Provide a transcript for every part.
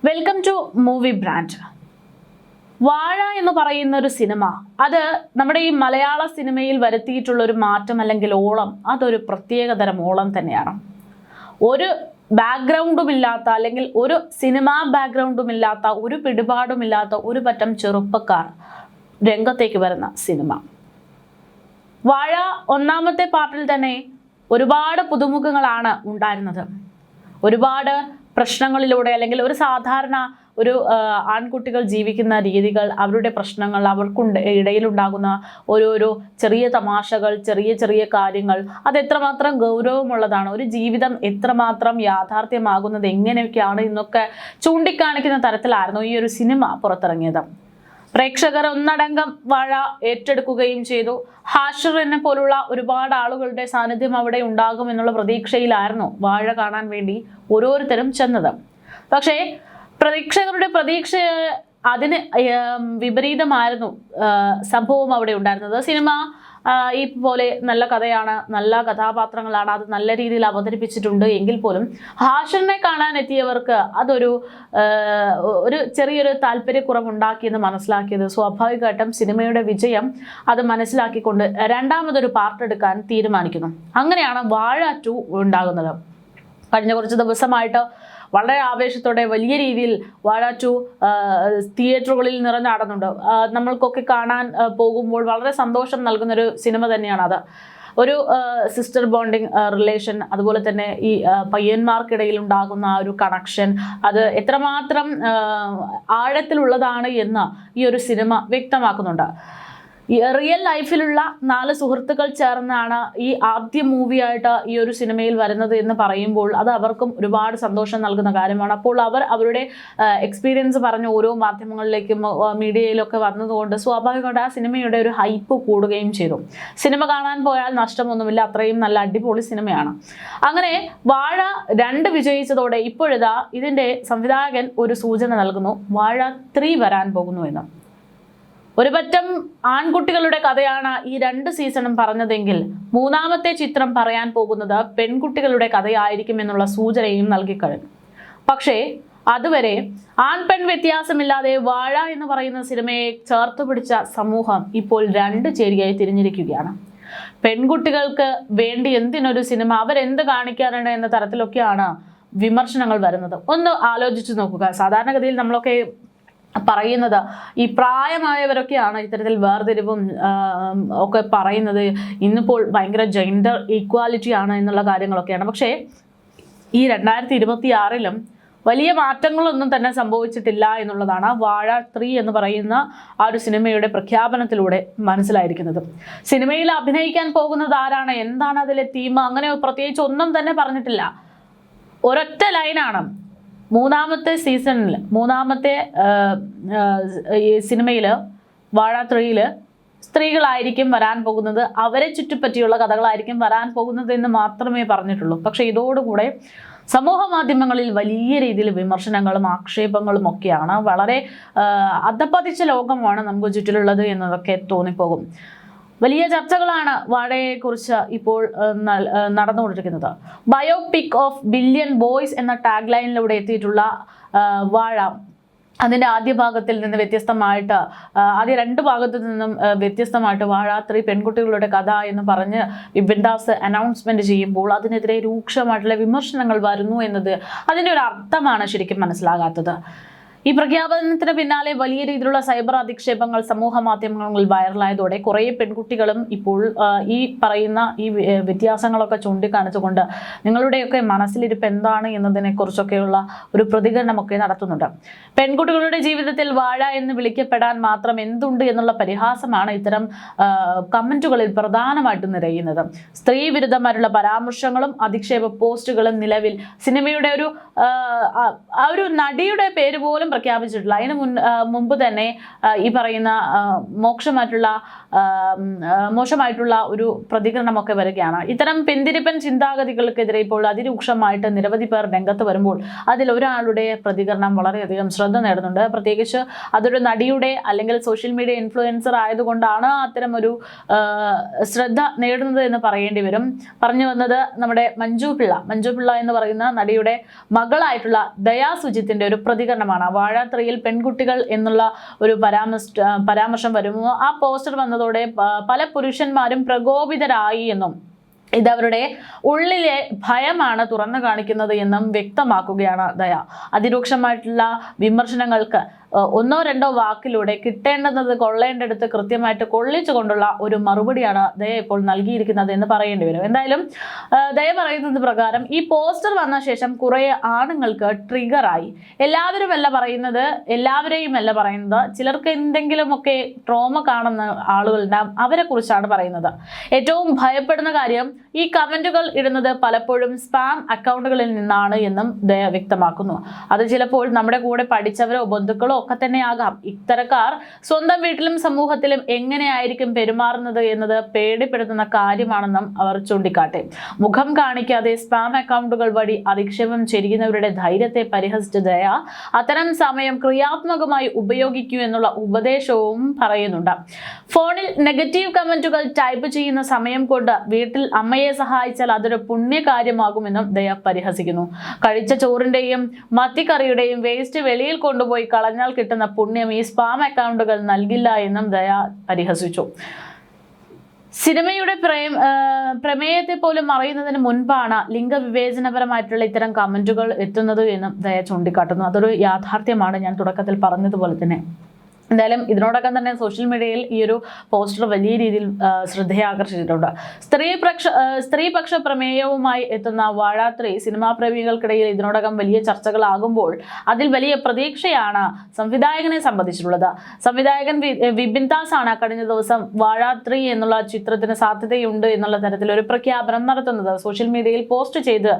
Welcome to movie brand. വാഴ എന്ന് പറയുന്ന ഒരു സിനിമ, അത് നമ്മുടെ ഈ മലയാള സിനിമയിൽ വരുത്തിയിട്ടുള്ള ഒരു മാറ്റം അല്ലെങ്കിൽ ഓളം, അതൊരു പ്രത്യേകതരം ഓളം തന്നെയാണ്. ഒരു ബാക്ക്ഗ്രൗണ്ടുമില്ലാത്ത അല്ലെങ്കിൽ ഒരു സിനിമാ ബാക്ക്ഗ്രൗണ്ടുമില്ലാത്ത ഒരു പിടിപാടുമില്ലാത്ത ഒരു പറ്റം ചെറുപ്പക്കാർ രംഗത്തേക്ക് വരുന്ന സിനിമ. വാഴ ഒന്നാമത്തെ പാർട്ടിൽ തന്നെ ഒരുപാട് പുതുമുഖങ്ങളാണ് ഉണ്ടായിരുന്നത്. ഒരുപാട് പ്രശ്നങ്ങളിലൂടെ അല്ലെങ്കിൽ ഒരു സാധാരണ ഒരു ആൺകുട്ടികൾ ജീവിക്കുന്ന രീതികൾ, അവരുടെ പ്രശ്നങ്ങൾ, അവർക്കുണ്ട് ഇടയിലുണ്ടാകുന്ന ഓരോരോ ചെറിയ തമാശകൾ, ചെറിയ ചെറിയ കാര്യങ്ങൾ, അത് എത്രമാത്രം ഗൗരവമുള്ളതാണ്, ഒരു ജീവിതം എത്രമാത്രം യാഥാർത്ഥ്യമാകുന്നത് എങ്ങനെയൊക്കെയാണ് എന്നൊക്കെ ചൂണ്ടിക്കാണിക്കുന്ന തരത്തിലായിരുന്നു ഈ ഒരു സിനിമ പുറത്തിറങ്ങിയത്. പ്രേക്ഷകർ ഒന്നടങ്കം വാഴ ഏറ്റെടുക്കുകയും ചെയ്തു. ഹാഷിറിനെ പോലുള്ള ഒരുപാട് ആളുകളുടെ സാന്നിധ്യം അവിടെ ഉണ്ടാകും എന്നുള്ള പ്രതീക്ഷയിലായിരുന്നു വാഴ കാണാൻ വേണ്ടി ഓരോരുത്തരും ചെന്നത്. പക്ഷേ പ്രേക്ഷകരുടെ പ്രതീക്ഷ അതിന് വിപരീതമായിരുന്നു സംഭവം അവിടെ ഉണ്ടായിരുന്നത്. സിനിമ ഈ പോലെ നല്ല കഥയാണ്, നല്ല കഥാപാത്രങ്ങളാണ്, അത് നല്ല രീതിയിൽ അവതരിപ്പിച്ചിട്ടുണ്ട് എങ്കിൽ പോലും ഹാഷിറിനെ കാണാൻ എത്തിയവർക്ക് അതൊരു ചെറിയൊരു താല്പര്യക്കുറവുണ്ടാക്കിയെന്ന് മനസ്സിലാക്കിയത് സ്വാഭാവികമായിട്ടും സിനിമയുടെ വിജയം അത് മനസ്സിലാക്കിക്കൊണ്ട് രണ്ടാമതൊരു പാർട്ട് എടുക്കാൻ തീരുമാനിക്കുന്നു. അങ്ങനെയാണ് വാഴ 2 ഉണ്ടാകുന്നത്. കഴിഞ്ഞ കുറച്ച് ദിവസമായിട്ട് വളരെ ആവേശത്തോടെ വലിയ രീതിയിൽ വാഴ 2 തിയേറ്ററുകളിൽ നിറഞ്ഞാടുന്നുണ്ട്. നമ്മൾക്കൊക്കെ കാണാൻ പോകുമ്പോൾ വളരെ സന്തോഷം നൽകുന്നൊരു സിനിമ തന്നെയാണ് അത്. ഒരു സിസ്റ്റർ ബോണ്ടിങ് റിലേഷൻ, അതുപോലെ തന്നെ ഈ പയ്യന്മാർക്കിടയിൽ ഉണ്ടാകുന്ന ആ ഒരു കണക്ഷൻ, അത് എത്രമാത്രം ആഴത്തിലുള്ളതാണ് എന്ന് ഈ ഒരു സിനിമ വ്യക്തമാക്കുന്നുണ്ട്. റിയൽ ലൈഫിലുള്ള 4 സുഹൃത്തുക്കൾ ചേർന്നാണ് ഈ ആദ്യ മൂവിയായിട്ട് ഈ ഒരു സിനിമയിൽ വരുന്നത് എന്ന് പറയുമ്പോൾ അത് അവർക്കും ഒരുപാട് സന്തോഷം നൽകുന്ന കാര്യമാണ്. അപ്പോൾ അവർ അവരുടെ എക്സ്പീരിയൻസ് പറഞ്ഞ് ഓരോ മാധ്യമങ്ങളിലേക്കും മീഡിയയിലൊക്കെ വന്നതുകൊണ്ട് സ്വാഭാവികമായിട്ട് ആ സിനിമയുടെ ഒരു ഹൈപ്പ് കൂടുകയും ചെയ്തു. സിനിമ കാണാൻ പോയാൽ നഷ്ടമൊന്നുമില്ല, അത്രയും നല്ല അടിപൊളി സിനിമയാണ്. അങ്ങനെ വാഴ 2 വിജയിച്ചതോടെ ഇപ്പോഴിതാ ഇതിൻ്റെ സംവിധായകൻ ഒരു സൂചന നൽകുന്നു, വാഴ 3 വരാൻ പോകുന്നു എന്ന്. ഒരു പറ്റം ആൺകുട്ടികളുടെ കഥയാണ് ഈ 2 സീസണും പറഞ്ഞതെങ്കിൽ മൂന്നാമത്തെ ചിത്രം പറയാൻ പോകുന്നത് പെൺകുട്ടികളുടെ കഥയായിരിക്കും എന്നുള്ള സൂചനയും നൽകിക്കഴിഞ്ഞു. പക്ഷേ അതുവരെ ആൺ പെൺ വ്യത്യാസമില്ലാതെ വാഴ എന്ന് പറയുന്ന സിനിമയെ ചേർത്ത് പിടിച്ച സമൂഹം ഇപ്പോൾ 2 ചേരിയായി തിരിഞ്ഞിരിക്കുകയാണ്. പെൺകുട്ടികൾക്ക് വേണ്ടി എന്തിനൊരു സിനിമ, അവരെന്ത് കാണിക്കാനാണ് എന്ന തരത്തിലൊക്കെയാണ് വിമർശനങ്ങൾ വരുന്നത്. ഒന്ന് ആലോചിച്ച് നോക്കുക. സാധാരണഗതിയിൽ നമ്മളൊക്കെ പറയുന്നത് ഈ പ്രായമായവരൊക്കെയാണ് ഇത്തരത്തിൽ വേർതിരിവും ഒക്കെ പറയുന്നത്. ഇന്നിപ്പോൾ ഭയങ്കര ജെൻഡർ ഈക്വാലിറ്റി ആണ് എന്നുള്ള കാര്യങ്ങളൊക്കെയാണ്. പക്ഷേ ഈ 2026-ലും വലിയ മാറ്റങ്ങളൊന്നും തന്നെ സംഭവിച്ചിട്ടില്ല എന്നുള്ളതാണ് വാഴ 3 എന്ന് പറയുന്ന ആ ഒരു സിനിമയുടെ പ്രഖ്യാപനത്തിലൂടെ മനസ്സിലായിരിക്കുന്നത്. സിനിമയിൽ അഭിനയിക്കാൻ പോകുന്നത് ആരാണ്, എന്താണ് അതിലെ തീം, അങ്ങനെ പ്രത്യേകിച്ച് ഒന്നും തന്നെ പറഞ്ഞിട്ടില്ല. ഒരൊറ്റ ലൈനാണ്, മൂന്നാമത്തെ സീസണിൽ, മൂന്നാമത്തെ ഈ സിനിമയിൽ വാഴ 3-ൽ സ്ത്രീകളായിരിക്കും വരാൻ പോകുന്നത്, അവരെ ചുറ്റിപ്പറ്റിയുള്ള കഥകളായിരിക്കും വരാൻ പോകുന്നത് എന്ന് മാത്രമേ പറഞ്ഞിട്ടുള്ളൂ. പക്ഷേ ഇതോടുകൂടെ സമൂഹ മാധ്യമങ്ങളിൽ വലിയ രീതിയിൽ വിമർശനങ്ങളും ആക്ഷേപങ്ങളും ഒക്കെയാണ്. വളരെ അധപ്പതിച്ച ലോകമാണ് നമുക്ക് ചുറ്റിലുള്ളത് എന്നതൊക്കെ തോന്നിപ്പോകും. വലിയ ചർച്ചകളാണ് വാഴയെക്കുറിച്ച് ഇപ്പോൾ നടന്നുകൊണ്ടിരിക്കുന്നത്. ബയോപിക് ഓഫ് ബില്യൺ ബോയ്സ് എന്ന ടാഗ് ലൈനിലൂടെ എത്തിയിട്ടുള്ള വാഴ അതിൻ്റെ ആദ്യ ഭാഗത്തിൽ നിന്ന് വ്യത്യസ്തമായിട്ട്, ആദ്യ 2 ഭാഗത്തു നിന്നും വ്യത്യസ്തമായിട്ട് വാഴ 3 പെൺകുട്ടികളുടെ കഥ എന്ന് പറഞ്ഞ് വിപിൻ ദാസ് അനൗൺസ്മെന്റ് ചെയ്യുമ്പോൾ അതിനെതിരെ രൂക്ഷമായിട്ടുള്ള വിമർശനങ്ങൾ വരുന്നു എന്നത് അതിൻ്റെ ഒരു അർത്ഥമാണ് ശരിക്കും മനസ്സിലാകാത്തത്. ഈ പ്രഖ്യാപനത്തിന് പിന്നാലെ വലിയ രീതിയിലുള്ള സൈബർ അധിക്ഷേപങ്ങൾ സമൂഹ മാധ്യമങ്ങളിൽ വൈറലായതോടെ കുറേ പെൺകുട്ടികളും ഇപ്പോൾ ഈ പറയുന്ന ഈ വ്യത്യാസങ്ങളൊക്കെ ചൂണ്ടിക്കാണിച്ചുകൊണ്ട് നിങ്ങളുടെയൊക്കെ മനസ്സിലിരിപ്പ് എന്താണ് എന്നതിനെക്കുറിച്ചൊക്കെയുള്ള ഒരു പ്രതികരണമൊക്കെ നടത്തുന്നുണ്ട്. പെൺകുട്ടികളുടെ ജീവിതത്തിൽ വാഴ എന്ന് വിളിക്കപ്പെടാൻ മാത്രം എന്തുണ്ട് എന്നുള്ള പരിഹാസമാണ് ഇത്തരം കമന്റുകളിൽ പ്രധാനമായിട്ടും നിറയുന്നത്. സ്ത്രീ വിരുദ്ധമായിട്ടുള്ള പരാമർശങ്ങളും അധിക്ഷേപ പോസ്റ്റുകളും നിലവിൽ സിനിമയുടെ ഒരു നടിയുടെ പേര് പോലും പ്രഖ്യാപിച്ചിട്ടുള്ള അതിന് മുമ്പ് തന്നെ ഈ പറയുന്ന മോശമായിട്ടുള്ള ഒരു പ്രതികരണമൊക്കെ വരികയാണ്. ഇത്തരം പിന്തിരിപ്പൻ ചിന്താഗതികൾക്കെതിരെ ഇപ്പോൾ അതിരൂക്ഷമായിട്ട് നിരവധി പേർ രംഗത്ത് വരുമ്പോൾ അതിൽ ഒരാളുടെ പ്രതികരണം വളരെയധികം ശ്രദ്ധ നേടുന്നുണ്ട്. പ്രത്യേകിച്ച് അതൊരു നടിയുടെ അല്ലെങ്കിൽ സോഷ്യൽ മീഡിയ ഇൻഫ്ലുവൻസർ ആയതുകൊണ്ടാണ് അത്തരം ഒരു ശ്രദ്ധ നേടുന്നത് എന്ന് പറയേണ്ടി വരും. പറഞ്ഞു വന്നത് നമ്മുടെ മഞ്ജു പിള്ള എന്ന് പറയുന്ന നടിയുടെ മകളായിട്ടുള്ള ദയാ സുജിത്തിന്റെ ഒരു പ്രതികരണമാണ്. വാഴ 3യിൽ പെൺകുട്ടികൾ എന്നുള്ള ഒരു പരാമർശം വരുമ്പോൾ ആ പോസ്റ്റർ വന്നതോടെ പല പുരുഷന്മാരും പ്രകോപിതരായി എന്നും ഇതവരുടെ ഉള്ളിലെ ഭയമാണ് തുറന്നു കാണിക്കുന്നത് എന്നും വ്യക്തമാക്കുകയാണ് ദയ. അതിരൂക്ഷമായിട്ടുള്ള വിമർശനങ്ങൾക്ക് ഒന്നോ രണ്ടോ വാക്കിലൂടെ കിട്ടേണ്ടുന്നത് കൊള്ളേണ്ടടുത്ത് കൃത്യമായിട്ട് കൊള്ളിച്ചുകൊണ്ടുള്ള ഒരു മറുപടിയാണ് ദയ ഇപ്പോൾ നൽകിയിരിക്കുന്നത് എന്ന് പറയേണ്ടി വരും. എന്തായാലും ദയ പറയുന്നത് പ്രകാരം ഈ പോസ്റ്റർ വന്ന ശേഷം കുറെ ആണുങ്ങൾക്ക് ട്രിഗറായി. എല്ലാവരെയും അല്ല പറയുന്നത്, ചിലർക്ക് എന്തെങ്കിലുമൊക്കെ ട്രോമ കാണുന്ന ആളുകളുണ്ടാകും, അവരെ കുറിച്ചാണ് പറയുന്നത്. ഏറ്റവും ഭയപ്പെടുന്ന കാര്യം ഈ കമന്റുകൾ ഇടുന്നത് പലപ്പോഴും സ്പാം അക്കൗണ്ടുകളിൽ നിന്നാണ് എന്നും ദയ വ്യക്തമാക്കുന്നു. അത് ചിലപ്പോൾ നമ്മുടെ കൂടെ പഠിച്ചവരോ ബന്ധുക്കളോ ഒക്കെ തന്നെയാകാം. ഇത്തരക്കാർ സ്വന്തം വീട്ടിലും സമൂഹത്തിലും എങ്ങനെയായിരിക്കും പെരുമാറുന്നത് എന്നത് പേടിപ്പെടുത്തുന്ന കാര്യമാണെന്നും അവർ ചൂണ്ടിക്കാട്ടി. മുഖം കാണിക്കാതെ സ്പാം അക്കൗണ്ടുകൾ വഴി അധിക്ഷേപം ചെയ്യുന്നവരുടെ ധൈര്യത്തെ പരിഹസിച്ച ദയ അത്തരം സമയം ക്രിയാത്മകമായി ഉപയോഗിക്കൂ എന്നുള്ള ഉപദേശവും പറയുന്നുണ്ട്. ഫോണിൽ നെഗറ്റീവ് കമന്റുകൾ ടൈപ്പ് ചെയ്യുന്ന സമയം കൊണ്ട് വീട്ടിൽ അമ്മയെ സഹായിച്ചാൽ അതൊരു പുണ്യകാര്യമാകുമെന്നും ദയ പരിഹസിക്കുന്നു. കഴിച്ച ചോറിന്റെയും മത്തിക്കറിയുടെയും വേസ്റ്റ് വെളിയിൽ കൊണ്ടുപോയി കളഞ്ഞാൽ കിട്ടുന്ന പുണ്യം ഈ സ്പാം അക്കൗണ്ടുകൾ നൽകില്ല എന്നും ദയ പരിഹസിച്ചു. സിനിമയുടെ പ്രമേയത്തെ പോലും അറിയുന്നതിന് മുൻപാണ് ലിംഗവിവേചനപരമായിട്ടുള്ള ഇത്തരം കമന്റുകൾ എത്തുന്നത് എന്നും ദയ ചൂണ്ടിക്കാട്ടുന്നു. അതൊരു യാഥാർത്ഥ്യമാണ്, ഞാൻ തുടക്കത്തിൽ പറഞ്ഞതുപോലെ തന്നെ. എന്തായാലും ഇതിനോടൊപ്പം തന്നെ സോഷ്യൽ മീഡിയയിൽ ഈ ഒരു പോസ്റ്റർ വലിയ രീതിയിൽ ശ്രദ്ധയാകർഷിച്ചിട്ടുണ്ട്. സ്ത്രീപക്ഷ പ്രമേയവുമായി എത്തുന്ന വാഴ 3 സിനിമാ പ്രേമികൾക്കിടയിൽ ഇതിനോടകം വലിയ ചർച്ചകളാകുമ്പോൾ അതിൽ വലിയ പ്രതീക്ഷയാണ് സംവിധായകനെ സംബന്ധിച്ചിട്ടുള്ളത്. സംവിധായകൻ വിപിൻ ദാസ് ആണ് കഴിഞ്ഞ ദിവസം വാഴ 3 എന്നുള്ള ചിത്രത്തിന് സാധ്യതയുണ്ട് എന്നുള്ള തരത്തിൽ ഒരു പ്രഖ്യാപനം നടത്തുന്നത്. സോഷ്യൽ മീഡിയയിൽ പോസ്റ്റ് ചെയ്ത്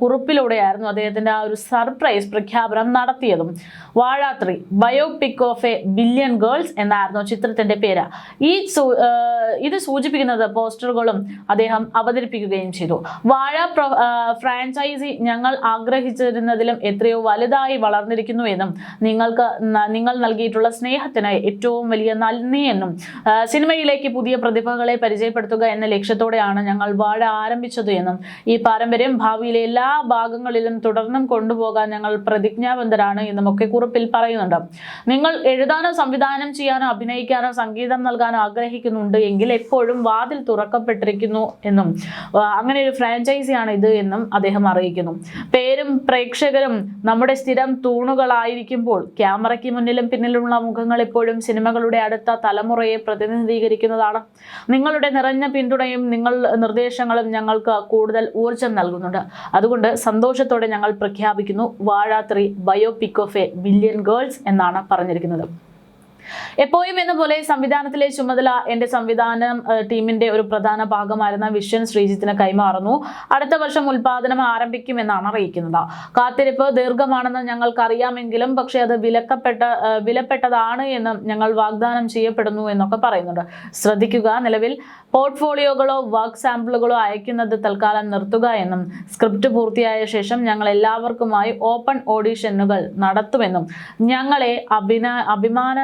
കുറിപ്പിലൂടെയായിരുന്നു അദ്ദേഹത്തിന്റെ ആ ഒരു സർപ്രൈസ് പ്രഖ്യാപനം നടത്തിയതും. വാഴ 3 ബയോപിക് ഓഫ് ബില്യൺ ഗേൾസ് എന്നായിരുന്നു ചിത്രത്തിന്റെ പേര്. ഇത് സൂചിപ്പിക്കുന്നത് പോസ്റ്ററുകളും അദ്ദേഹം അവതരിപ്പിക്കുകയും ചെയ്തു. വാഴ ഫ്രാഞ്ചൈസി ഞങ്ങൾ ആഗ്രഹിച്ചിരുന്നതിലും എത്രയോ വലുതായി വളർന്നിരിക്കുന്നു എന്നും നിങ്ങൾ നൽകിയിട്ടുള്ള സ്നേഹത്തിന് ഏറ്റവും വലിയ നന്ദി എന്നും സിനിമയിലേക്ക് പുതിയ പ്രതിഭകളെ പരിചയപ്പെടുത്തുക എന്ന ലക്ഷ്യത്തോടെയാണ് ഞങ്ങൾ വാഴ ആരംഭിച്ചത് എന്നും ഈ പാരമ്പര്യം ഭാവിയിലെ എല്ലാ ഭാഗങ്ങളിലും തുടർന്നും കൊണ്ടുപോകാൻ ഞങ്ങൾ പ്രതിജ്ഞാബദ്ധരാണ് എന്നും ഒക്കെ കുറിപ്പിൽ പറയുന്നുണ്ട്. നിങ്ങൾ എഴുതാനോ സംവിധാനം ചെയ്യാനോ അഭിനയിക്കാനോ സംഗീതം നൽകാനോ ആഗ്രഹിക്കുന്നുണ്ട് എങ്കിൽ എപ്പോഴും വാതിൽ തുറക്കപ്പെട്ടിരിക്കുന്നു എന്നും അങ്ങനെ ഒരു ഫ്രാഞ്ചൈസിയാണ് ഇത് എന്നും അദ്ദേഹം അറിയിക്കുന്നു. പേരും പ്രേക്ഷകരും നമ്മുടെ സ്ഥിരം തൂണുകളായിരിക്കുമ്പോൾ ക്യാമറയ്ക്ക് മുന്നിലും പിന്നിലുമുള്ള മുഖങ്ങൾ എപ്പോഴും സിനിമകളുടെ അടുത്ത തലമുറയെ പ്രതിനിധീകരിക്കുന്നതാണ്. നിങ്ങളുടെ നിറഞ്ഞ പിന്തുണയും നിർദ്ദേശങ്ങളും ഞങ്ങൾക്ക് കൂടുതൽ ഊർജം നൽകുന്നുണ്ട്. അതുകൊണ്ട് സന്തോഷത്തോടെ ഞങ്ങൾ പ്രഖ്യാപിക്കുന്നു, വാഴ 3 biopic of A billion girls എന്നാണ് പറഞ്ഞിരിക്കുന്നത്. എപ്പോഴും എന്ന പോലെ സംവിധാനത്തിലെ ചുമതല എന്റെ സംവിധാനം ടീമിന്റെ ഒരു പ്രധാന ഭാഗമായിരുന്ന വിഷൻ ശ്രീജിത്തിന് കൈമാറുന്നു. അടുത്ത വർഷം ഉൽപാദനം ആരംഭിക്കുമെന്നാണ് അറിയിക്കുന്നത്. കാത്തിരിപ്പ് ദീർഘമാണെന്ന് ഞങ്ങൾക്ക് അറിയാമെങ്കിലും പക്ഷേ അത് വിലപ്പെട്ടതാണ് എന്നും ഞങ്ങൾ വാഗ്ദാനം ചെയ്യപ്പെടുന്നു എന്നൊക്കെ പറയുന്നുണ്ട്. ശ്രദ്ധിക്കുക, നിലവിൽ പോർട്ട്ഫോളിയോകളോ വർക്ക് സാമ്പിളുകളോ അയക്കുന്നത് തൽക്കാലം നിർത്തുക എന്നും സ്ക്രിപ്റ്റ് പൂർത്തിയായ ശേഷം ഞങ്ങൾ എല്ലാവർക്കുമായി ഓപ്പൺ ഓഡിഷനുകൾ നടത്തുമെന്നും ഞങ്ങളെ അഭിമാന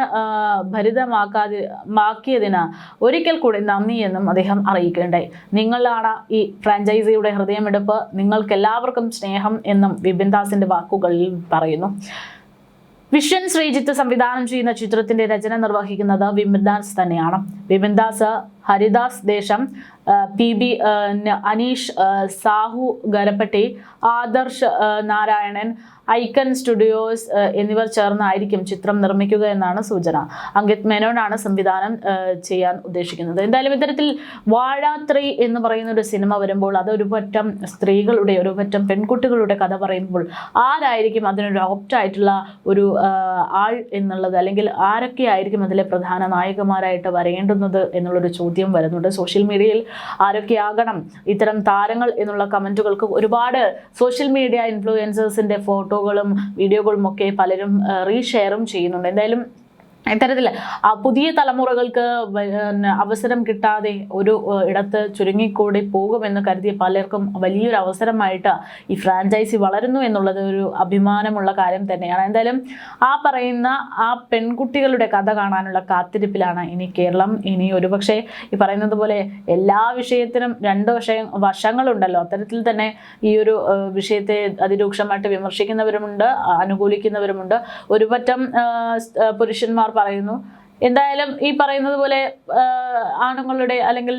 ഭരിതമാക്കിയതിന് ഒരിക്കൽ കൂടി നന്ദി എന്നും അദ്ദേഹം അറിയിക്കുകയുണ്ടായി. നിങ്ങളാണ് ഈ ഫ്രാഞ്ചൈസിയുടെ ഹൃദയമെടുപ്പ്, നിങ്ങൾക്ക് എല്ലാവർക്കും സ്നേഹം എന്നും വിപിൻ ദാസിന്റെ വാക്കുകളിൽ പറയുന്നു. വിഷൻ ശ്രീജിത്ത് സംവിധാനം ചെയ്യുന്ന ചിത്രത്തിന്റെ രചന നിർവഹിക്കുന്നത് വിപിൻ ദാസ് തന്നെയാണ്. Vipin Das, Haridas Desam, PB Aneesh, Sahu Garapati, Adarsh Narayanan, Icon Studios എന്നിവർ ചേർന്നായിരിക്കും ചിത്രം നിർമ്മിക്കുക എന്നാണ് സൂചന. അങ്കിത് മേനോനാണ് സംവിധാനം ചെയ്യാൻ ഉദ്ദേശിക്കുന്നത്. എന്തായാലും ഇത്തരത്തിൽ വാഴ 3 എന്ന് പറയുന്ന ഒരു സിനിമ വരുമ്പോൾ അതൊരു പറ്റം സ്ത്രീകളുടെ, ഒരു പറ്റം പെൺകുട്ടികളുടെ കഥ പറയുമ്പോൾ ആരായിരിക്കും അതിനൊരു ഓപ്റ്റായിട്ടുള്ള ഒരു ആൾ എന്നുള്ളത്, അല്ലെങ്കിൽ ആരൊക്കെ ആയിരിക്കും അതിലെ പ്രധാന നായകന്മാരായിട്ട് വരേണ്ടുന്നത് എന്നുള്ളൊരു ചോദ്യം വരുന്നുണ്ട്. സോഷ്യൽ മീഡിയയിൽ ആരൊക്കെയാകണം ഇത്തരം താരങ്ങൾ എന്നുള്ള കമൻറ്റുകൾക്ക് ഒരുപാട് സോഷ്യൽ മീഡിയ ഇൻഫ്ലുവൻസേഴ്സിൻ്റെ ഫോട്ടോകളും വീഡിയോകളും ഒക്കെ പലരും റീഷെയറും ചെയ്യുന്നുണ്ട്. എന്തായാലും ഇത്തരത്തിൽ പുതിയ തലമുറകൾക്ക് അവസരം കിട്ടാതെ ഒരു ഇടത്ത് ചുരുങ്ങിക്കൂടി പോകുമെന്ന് കരുതിയ പലർക്കും വലിയൊരു അവസരമായിട്ട് ഈ ഫ്രാഞ്ചൈസി വളരുന്നു എന്നുള്ളത് ഒരു അഭിമാനമുള്ള കാര്യം തന്നെയാണ്. എന്തായാലും ആ പറയുന്ന ആ പെൺകുട്ടികളുടെ കഥ കാണാനുള്ള കാത്തിരിപ്പിലാണ് ഇനി കേരളം. ഇനി ഒരുപക്ഷെ ഈ പറയുന്നത് പോലെ എല്ലാ വിഷയത്തിനും രണ്ട് വശങ്ങളുണ്ടല്ലോ. അത്തരത്തിൽ തന്നെ ഈ ഒരു വിഷയത്തെ അതിരൂക്ഷമായിട്ട് വിമർശിക്കുന്നവരുമുണ്ട്, അനുകൂലിക്കുന്നവരുമുണ്ട്. ഒരു പറ്റം പുരുഷന്മാർ പറയുന്നു എന്തായാലും ഈ പറയുന്നത് പോലെ ആണുങ്ങളുടെ അല്ലെങ്കിൽ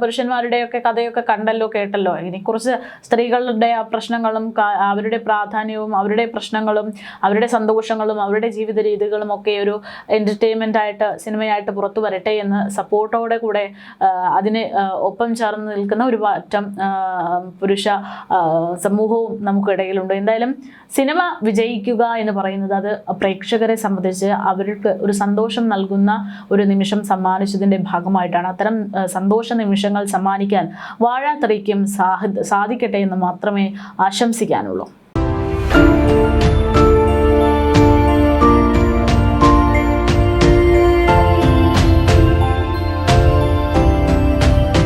പുരുഷന്മാരുടെയൊക്കെ കഥയൊക്കെ കണ്ടല്ലോ കേട്ടല്ലോ. ഇനി കുറച്ച് സ്ത്രീകളുടെ പ്രശ്നങ്ങളും അവരുടെ പ്രാധാന്യവും അവരുടെ പ്രശ്നങ്ങളും അവരുടെ സന്തോഷങ്ങളും അവരുടെ ജീവിത രീതികളും ഒക്കെ ഒരു എൻ്റർടൈൻമെൻ്റ് ആയിട്ട് സിനിമയായിട്ട് പുറത്തു വരട്ടെ എന്ന് സപ്പോർട്ടോടെ കൂടെ അതിന് ഒപ്പം ചേർന്ന് നിൽക്കുന്ന ഒരു മാറ്റം പുരുഷ സമൂഹവും നമുക്കിടയിലുണ്ട്. എന്തായാലും സിനിമ വിജയിക്കുക എന്ന് പറയുന്നത് അത് പ്രേക്ഷകരെ സംബന്ധിച്ച് അവർക്ക് ഒരു സന്തോഷം നൽകുന്ന ഒരു നിമിഷം സമ്മാനിച്ചതിൻ്റെ ഭാഗമായിട്ടാണ്. അത്തരം സന്തോഷ നിമിഷങ്ങൾ സമ്മാനിക്കാൻ വാഴ 3ക്കും സാധിക്കട്ടെ എന്ന് മാത്രമേ ആശംസിക്കാനുള്ളൂ.